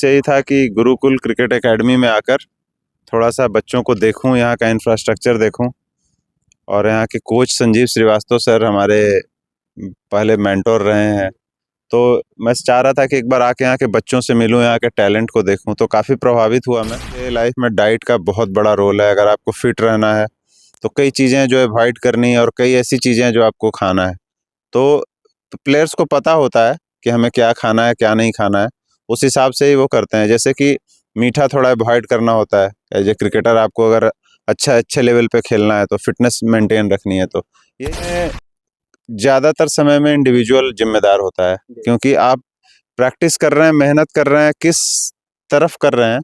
उद्देश्य यही था कि गुरुकुल क्रिकेट एकेडमी में आकर थोड़ा सा बच्चों को देखूं, यहाँ का इंफ्रास्ट्रक्चर देखूं। और यहाँ के कोच संजीव श्रीवास्तव सर हमारे पहले मेंटोर रहे हैं, तो मैं चाह रहा था कि एक बार आके यहाँ के बच्चों से मिलूं, यहाँ के टैलेंट को देखूं। तो काफ़ी प्रभावित हुआ मैं। ये लाइफ में डाइट का बहुत बड़ा रोल है। अगर आपको फिट रहना है तो कई चीज़ें जो अवॉइड करनी है और कई ऐसी चीज़ें हैं जो आपको खाना है। तो प्लेयर्स को पता होता है कि हमें क्या खाना है, क्या नहीं खाना है, उस हिसाब से ही वो करते हैं। जैसे कि मीठा थोड़ा अवॉइड करना होता है। एज ए क्रिकेटर आपको अगर अच्छे लेवल पे खेलना है तो फिटनेस मेंटेन रखनी है, तो ये ज़्यादातर समय में इंडिविजुअल जिम्मेदार होता है, क्योंकि आप प्रैक्टिस कर रहे हैं, मेहनत कर रहे हैं, किस तरफ कर रहे हैं,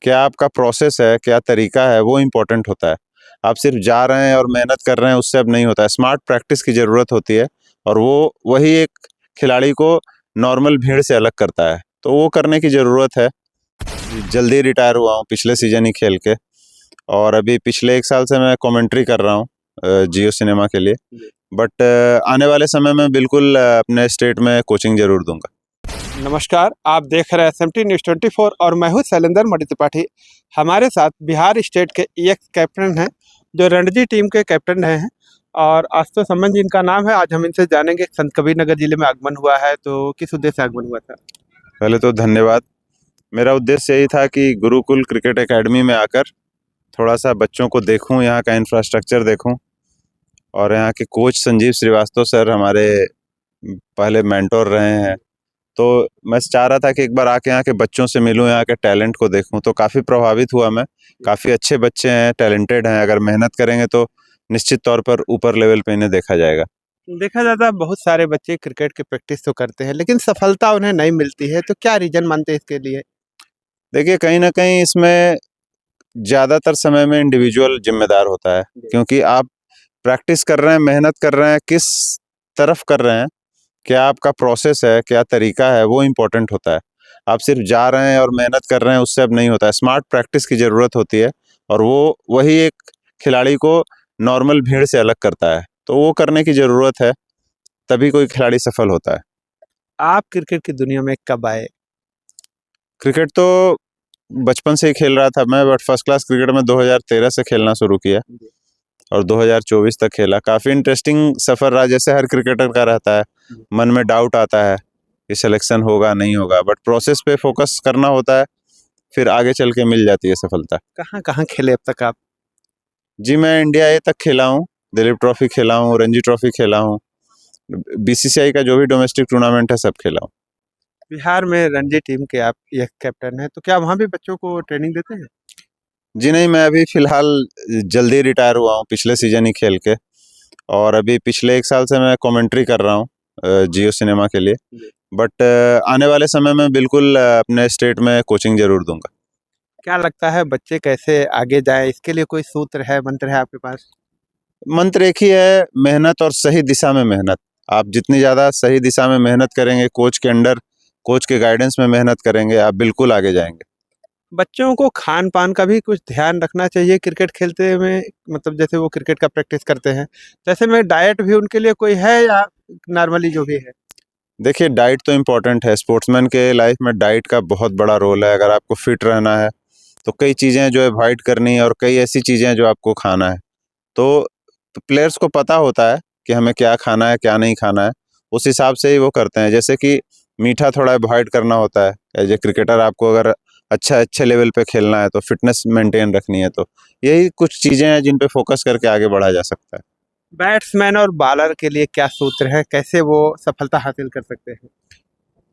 क्या आपका प्रोसेस है, क्या तरीका है, वो इम्पोर्टेंट होता है। आप सिर्फ जा रहे हैं और मेहनत कर रहे हैं, उससे अब नहीं होता है। स्मार्ट प्रैक्टिस की ज़रूरत होती है, और वही एक खिलाड़ी को नॉर्मल भीड़ से अलग करता है। तो वो करने की ज़रूरत है। जल्दी रिटायर हुआ हूँ पिछले सीजन ही खेल के, और अभी पिछले 1 साल से मैं कमेंट्री कर रहा हूँ जियो सिनेमा के लिए। बट आने वाले समय में बिल्कुल अपने स्टेट में कोचिंग ज़रूर दूंगा। नमस्कार, आप देख रहे हैं SMT न्यूज़ 24 और मैं हूं शैलेंद्र मणि त्रिपाठी। हमारे साथ बिहार स्टेट के एक्स कैप्टन हैं, जो रणजी टीम के कैप्टन रहे हैं, और आशुतोष अमन जी इनका नाम है। आज हम इनसे जानेंगे संत कबीर नगर जिले में आगमन हुआ है, तो किस उद्देश्य से आगमन हुआ था? पहले तो धन्यवाद। मेरा उद्देश्य यही था कि गुरुकुल क्रिकेट एकेडमी में आकर थोड़ा सा बच्चों को देखूं, यहाँ का इंफ्रास्ट्रक्चर देखूं। और यहाँ के कोच संजीव श्रीवास्तव सर हमारे पहले मेंटोर रहे हैं, तो मैं चाह रहा था कि एक बार आके यहाँ के बच्चों से मिलूं, यहाँ के टैलेंट को देखूं। तो काफ़ी प्रभावित हुआ मैं। काफ़ी अच्छे बच्चे हैं, टैलेंटेड हैं। अगर मेहनत करेंगे तो निश्चित तौर पर ऊपर लेवल पे इन्हें देखा जाएगा। देखा जाता है बहुत सारे बच्चे क्रिकेट की प्रैक्टिस तो करते हैं, लेकिन सफलता उन्हें नहीं मिलती है, तो क्या रीजन मानते हैं इसके लिए? देखिए, कहीं ना कहीं इसमें ज़्यादातर समय में इंडिविजुअल जिम्मेदार होता है, क्योंकि आप प्रैक्टिस कर रहे हैं, मेहनत कर रहे हैं, किस तरफ कर रहे हैं, क्या आपका प्रोसेस है, क्या तरीका है, वो इम्पोर्टेंट होता है। आप सिर्फ जा रहे हैं और मेहनत कर रहे हैं, उससे अब नहीं होता है। स्मार्ट प्रैक्टिस की ज़रूरत होती है, और वही एक खिलाड़ी को नॉर्मल भीड़ से अलग करता है। तो वो करने की ज़रूरत है, तभी कोई खिलाड़ी सफल होता है। आप क्रिकेट की दुनिया में कब आए? क्रिकेट तो बचपन से ही खेल रहा था मैं, बट फर्स्ट क्लास क्रिकेट में 2013 से खेलना शुरू किया और 2024 तक खेला। काफ़ी इंटरेस्टिंग सफ़र रहा, जैसे हर क्रिकेटर का रहता है। मन में डाउट आता है कि सिलेक्शन होगा नहीं होगा, बट प्रोसेस पे फोकस करना होता है, फिर आगे चल के मिल जाती है सफलता। कहाँ कहाँ खेले अब तक आप? जी, मैं इंडिया ए तक खेला हूँ, दिलीप ट्रॉफी खेला हूँ, रणजी ट्रॉफी खेला हूँ, BCCI का जो भी डोमेस्टिक टूर्नामेंट है सब खेला हूँ। बिहार में रणजी टीम के आप एक कैप्टन हैं, तो क्या वहाँ भी बच्चों को ट्रेनिंग देते हैं? जी नहीं, मैं अभी फ़िलहाल जल्दी रिटायर हुआ हूँ पिछले सीजन ही खेल के, और अभी पिछले 1 साल से मैं कमेंट्री कर रहा हूँ जियो सिनेमा के लिए। बट आने वाले समय में बिल्कुल अपने स्टेट में कोचिंग ज़रूर दूंगा। क्या लगता है बच्चे कैसे आगे जाएं, इसके लिए कोई सूत्र है, मंत्र है आपके पास? मंत्र एक ही है, मेहनत और सही दिशा में मेहनत। आप जितनी ज़्यादा सही दिशा में मेहनत करेंगे, कोच के अंडर, कोच के गाइडेंस में मेहनत करेंगे, आप बिल्कुल आगे जाएंगे। बच्चों को खान पान का भी कुछ ध्यान रखना चाहिए क्रिकेट खेलते में, मतलब जैसे वो क्रिकेट का प्रैक्टिस करते हैं, जैसे में डाइट भी उनके लिए कोई है, या नॉर्मली जो भी है? देखिए, डाइट तो इम्पोर्टेंट है। स्पोर्ट्समैन के लाइफ में डाइट का बहुत बड़ा रोल है। अगर आपको फिट रहना है तो कई चीज़ें हैं जो अवॉइड करनी है, और कई ऐसी चीज़ें हैं जो आपको खाना है। तो प्लेयर्स को पता होता है कि हमें क्या खाना है, क्या नहीं खाना है, उस हिसाब से ही वो करते हैं। जैसे कि मीठा थोड़ा अवॉइड करना होता है। एज ए क्रिकेटर आपको अगर अच्छे लेवल पे खेलना है तो फिटनेस मेंटेन रखनी है, तो यही कुछ चीज़ें हैं जिन पे फोकस करके आगे बढ़ा जा सकता है। बैट्समैन और बॉलर के लिए क्या सूत्र है, कैसे वो सफलता हासिल कर सकते हैं?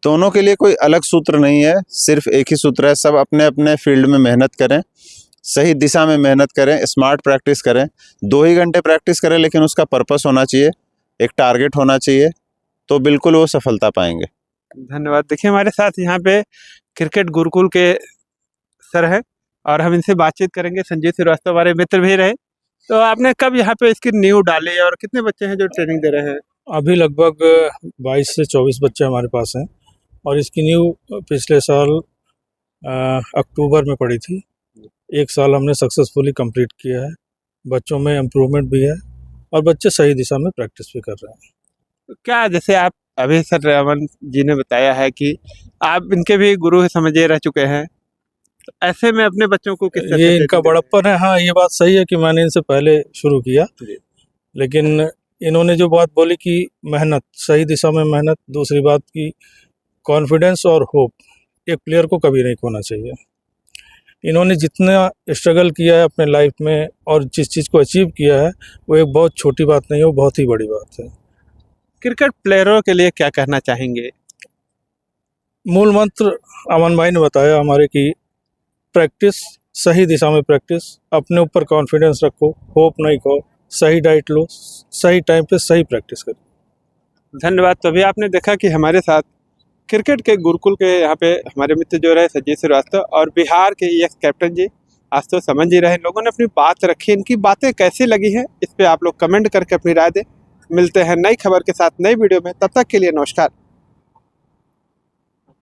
दोनों के लिए कोई अलग सूत्र नहीं है, सिर्फ एक ही सूत्र है। सब अपने अपने फील्ड में मेहनत करें, सही दिशा में मेहनत करें, स्मार्ट प्रैक्टिस करें। 2 ही घंटे प्रैक्टिस करें, लेकिन उसका पर्पस होना चाहिए, एक टारगेट होना चाहिए, तो बिल्कुल वो सफलता पाएंगे। धन्यवाद। देखिए, हमारे साथ यहाँ पे क्रिकेट गुरुकुल के सर हैं, और हम इनसे बातचीत करेंगे। संजीव श्रीवास्तव हमारे मित्र भी रहे। तो आपने कब यहाँ पे इसकी नींव डाली, और कितने बच्चे हैं जो ट्रेनिंग दे रहे हैं? अभी लगभग 22 से 24 बच्चे हमारे पास हैं, और इसकी नींव पिछले साल अक्टूबर में पड़ी थी। 1 साल हमने सक्सेसफुली कंप्लीट किया है। बच्चों में इम्प्रूवमेंट भी है, और बच्चे सही दिशा में प्रैक्टिस भी कर रहे हैं। तो क्या, जैसे आप अभी सर रमन जी ने बताया है कि आप इनके भी गुरु समझे रह चुके हैं, तो ऐसे में अपने बच्चों को किस तरह ये से इनका ट्रेनिंग बड़प्पन है। हाँ, ये बात सही है कि मैंने इनसे पहले शुरू किया, जी। लेकिन इन्होंने जो बात बोली कि मेहनत, सही दिशा में मेहनत, दूसरी बात की कॉन्फिडेंस और होप, एक प्लेयर को कभी नहीं खोना चाहिए। इन्होंने जितना स्ट्रगल किया है अपने लाइफ में और जिस चीज़ को अचीव किया है, वो एक बहुत छोटी बात नहीं है, वो बहुत ही बड़ी बात है। क्रिकेट प्लेयरों के लिए क्या कहना चाहेंगे? मूल मंत्र अमन भाई ने बताया हमारे कि प्रैक्टिस, सही दिशा में प्रैक्टिस, अपने ऊपर कॉन्फिडेंस रखो, होप नहीं खो, सही डाइट लो, सही टाइम पे सही प्रैक्टिस करो। धन्यवाद। तो अभी आपने देखा कि हमारे साथ क्रिकेट के गुरुकुल के यहाँ पे हमारे मित्र जो रहे संजीव श्रीवास्तव और बिहार के एक्स कैप्टन जी आशुतोष समन जी रहे। लोगों ने अपनी बात रखी, इनकी बातें कैसी लगी हैं इस पे आप लोग कमेंट करके अपनी राय दें। मिलते हैं नई खबर के साथ नई वीडियो में, तब तक के लिए नमस्कार।